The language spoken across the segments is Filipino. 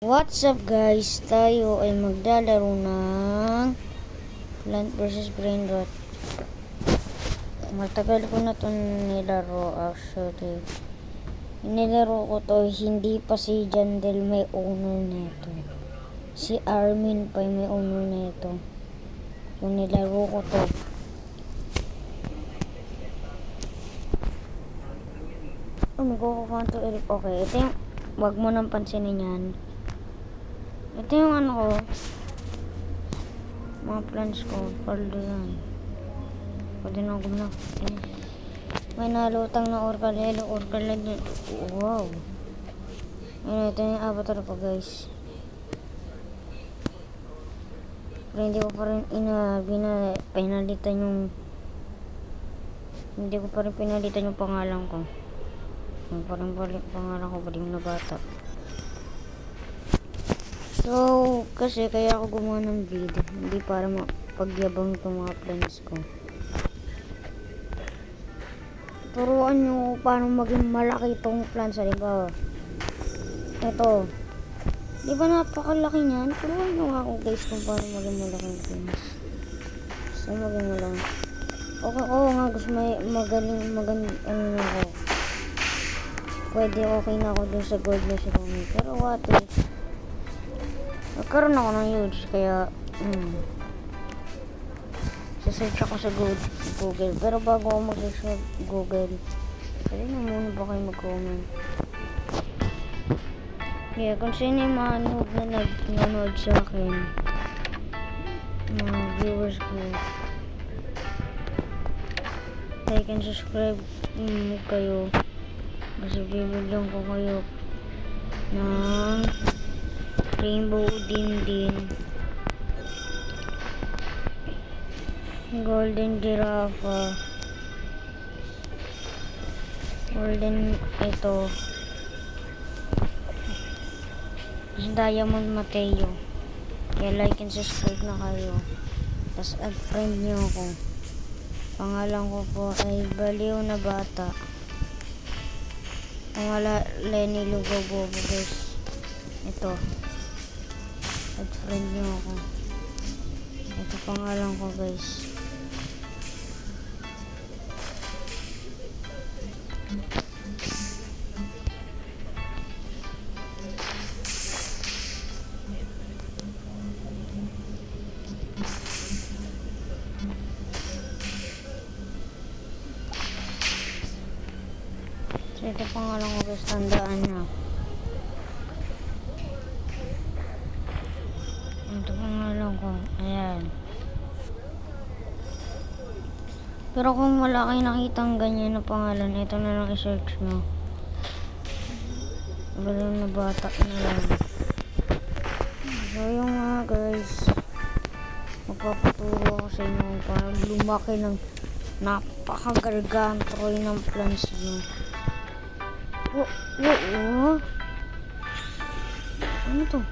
What's up guys? Tayo ay maglalaro ng Plant vs Brain Rot. Matagal ko na ito nilaro actually. Nilaro ko to, hindi pa si Jandel may owner nito. Si Armin pa may owner nito. So nilaro ko to. Magkukuha to Eric. Okay, ito yung wag mo nang pansinin yan. Ito yung ano ko, mga plants ko, paldo yan. Pwede na ako na. May nalutang na orkalelo, wow. Ano, ito yung avatar ko guys. Pero hindi ko pa rin pinalitan yung pangalan ko. Yung parang pangalan ko, baling na bata. So, kasi kaya ako gumawa ng video, hindi para mapagyabang itong mga plans ko. Turuan nyo paano maging malaki itong plans. Halimbawa, ito. Di ba napakalaki niyan? Turuan nyo nga ako guys kung paano maging malaki yung plans. So, maging malaki. Okay, nga gusto maganda, ano na ako. Pwede okay na ako dun sa gold na siya. Pero what if nagkaroon ako ng huge, kaya sasearch ako sa Google. Pero bago ako mag-search sa Google, pwede na muna ba kayo mag-comment? Yeah, kung sino yung mga noob na nanonood sa akin, mga viewers ko, like and subscribe kayo kasi bibigyan ko kayo ng rainbow din golden giraffe, golden ito, diamond Mateo. Kaya like and subscribe na kayo, tas add friend nyo ako. Pangalan ko po ay Baliw na Bata. Pangalan Lenny Lugobobo guys. Ito, add friend nyo ako. Ito pangalan ko guys. So ito pangalan ko guys, tandaan nyo. Ito pangalan ko, ayan. Pero kung wala kayo nakitang ganyan na pangalan, ito na lang i-search nyo. Baliw na Bata na lang. So yung nga guys, magpapaturo ako sa inyo para lumaki ng napakagargantroy ng plants nyo. Ano to?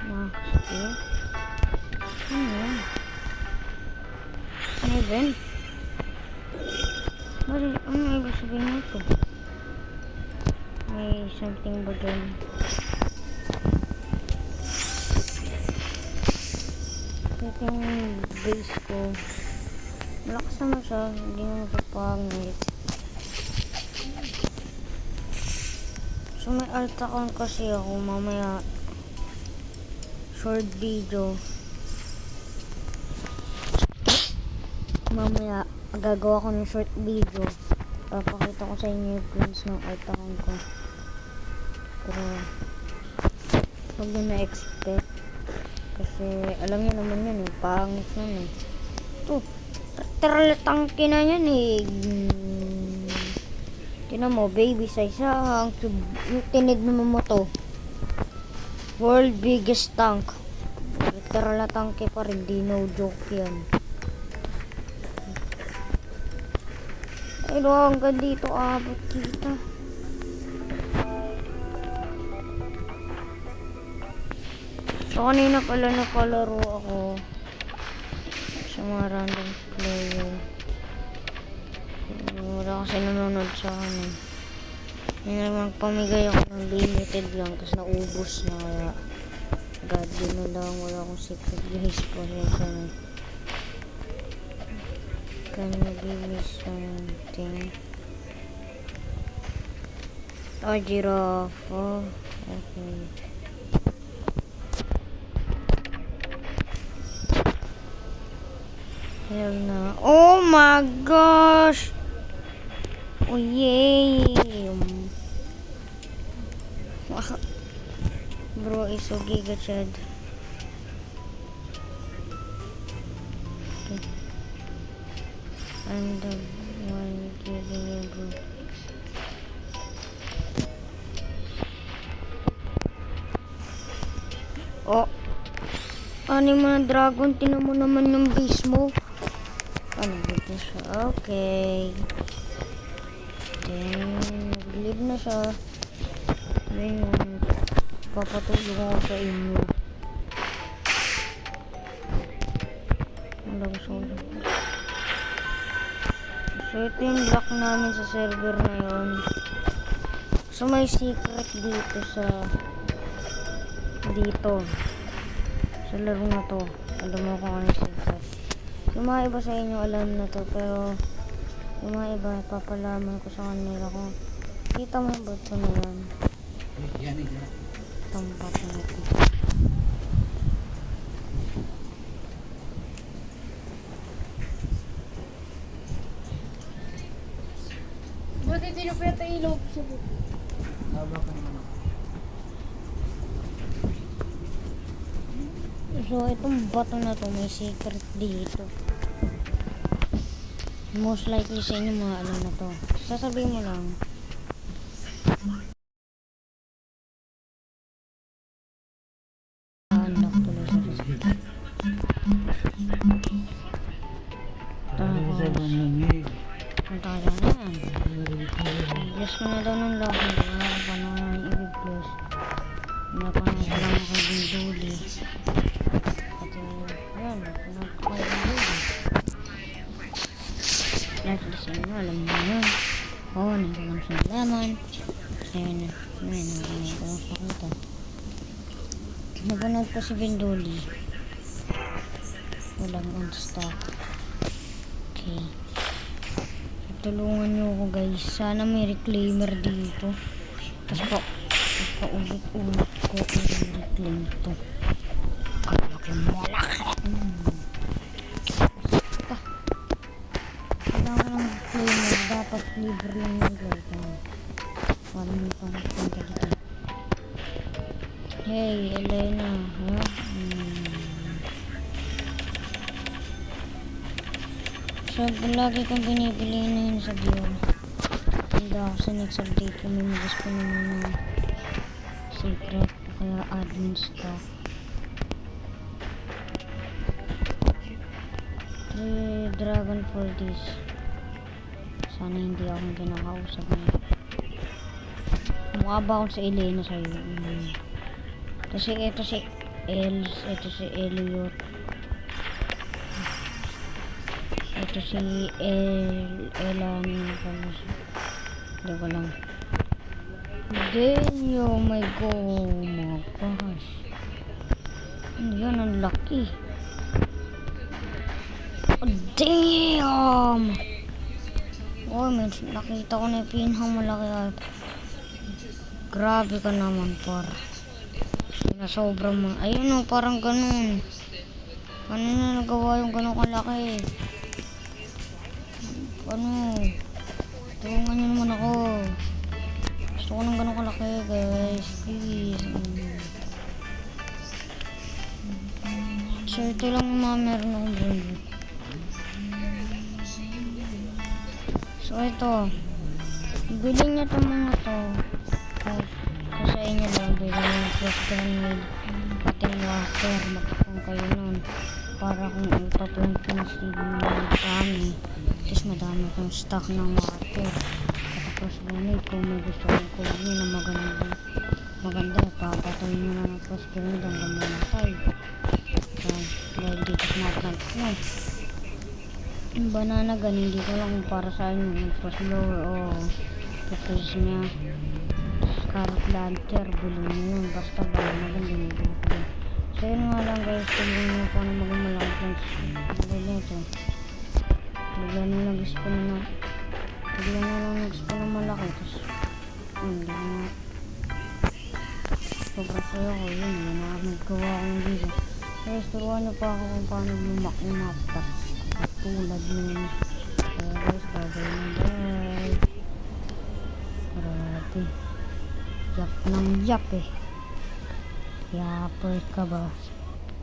Okay. Ano yan? Ano yan? Ano ibig sabihin nito? May something ba dyan? Ito yung base ko. Malakas naman siya, hindi naman siya pangit. So may alt account kasi ako, mamaya short video. Mamaya gagawa ko ng short video. Papakita ko sa inyo yung plans ng alt account ko. Pero huwag nyo na-expect. Kasi alam nyo naman yun eh, pangit nun eh. Ito, tangke na yan eh. Tinan mo, baby size ang tinid naman mo to. World biggest tank. Literal na tangke pa rin, di no joke yan. Ay, hanggang dito abot kita. So kanina pala nakalaro ako sa mga random player. Wala kasi nanonood sa akin. Yun naman, pamigay ako ng limited lang, tapos naubos na kaya. God, yun na lang, wala akong secret guys. Pasensya na. Can you give me something? Oh, giraffe. Oh, okay. Hell na. Oh my gosh! Oh, yay! Bro is so giga chad. Okay. I'm the one giving you, bro. Oh! Ano yung mga dragon? Tinan mo naman yung base mo. Ano dito siya? Okay. Then, nag-leave na siya. Then, papatulong ako sa inyo. Walang solo. So, ito yung lock namin sa server na yun. So, may secret dito sa sa laro na to. Alam mo kung ano yung secret. Yung mga iba sa inyo alam na to, pero yung mga iba papalaman ko sa kanila kung kita mo yung bato na yan. Tampat na ito. Buti tinupeta ilog sa buto. So, itong bato na to may secret dito. Most likely sa inyo mga alam na to. Sasabihin mo lang. Unlock tuloy sa receipt. Tapos, punta ka dyan. Bless ko na daw ng lock. Paano nga yung i-bless? Napanood ko lang ako yung Julie. Kasi, yan, napanood ko yung Julie. Like the same, alam mo yun. Oo, nagkalang sa lemon. Ayun, ayun, pakita. Napanood ko si Vindoli. Walang on stock. Okay. Tulungan nyo ako guys. Sana may reclaimer dito. Tapos paulit-ulit ko yung reclaim to. Kalaki malaki. Kailangan ng reclaimer. Dapat libre lang yung guys. Para may panapunta dito. Hey, Elena. Huh? So, lagi kong binibili na yun sa view. Hindi ako sa next update kung may magas pa naman ng secret o kaya admin stuff. 3 dragon for this. Sana hindi akong kinakausap na. Mukha ba akong sa Elena sa'yo? Kasi ito si Els, ito si Elliot. Ito si Elan pala siya. Hindi ko lang. Then, oh my god, oh my gosh. Ano yan, ang laki. Oh, damn! Oh, man, nakita ko na yung pinakamalaki. Grabe ka naman, par. Na sobrang mga, ayun o, parang ganun. Ano na nagawa yung ganun kalaki? Ano? Tulungan nyo naman ako. Gusto ko ng ganun kalaki, guys. Please. So, ito lang yung mga meron akong brand. So, ito. Bilhin nyo itong mga to. Kung sa inyo lang, bilhin nyo yung cross grenade. Pati water. Magpapang kayo nun. Para kung ipaplant ko na sila ng kami. Tapos madami kong stock ng water. At cross grenade kung may gusto kong kunin na maganda. Papatay nyo na ng cross grenade hanggang mamatay. Dahil dito sa mga plant ko. Yung banana gun, hindi ko lang para sa inyo yung cross blower o Tapos niya. Carrot launcher, bilhin nyo yun. Basta bago na lang, binibili ko din. So yun nga lang guys, tignan nyo paano maging malaki plants. Bagay na ito. Bigla na nag-spawn na. Bigla na lang nag-spawn na malaki. Tapos, hindi na. Sobrang saya ko yun. Yun na naggawa ko ng video. Guys, turuan nyo pa ako kung paano lumak yung mga plants. Tulad nyo. Kaya guys, gagawin na guys. Grabe. Yak ng yak eh. Yapper ka ba?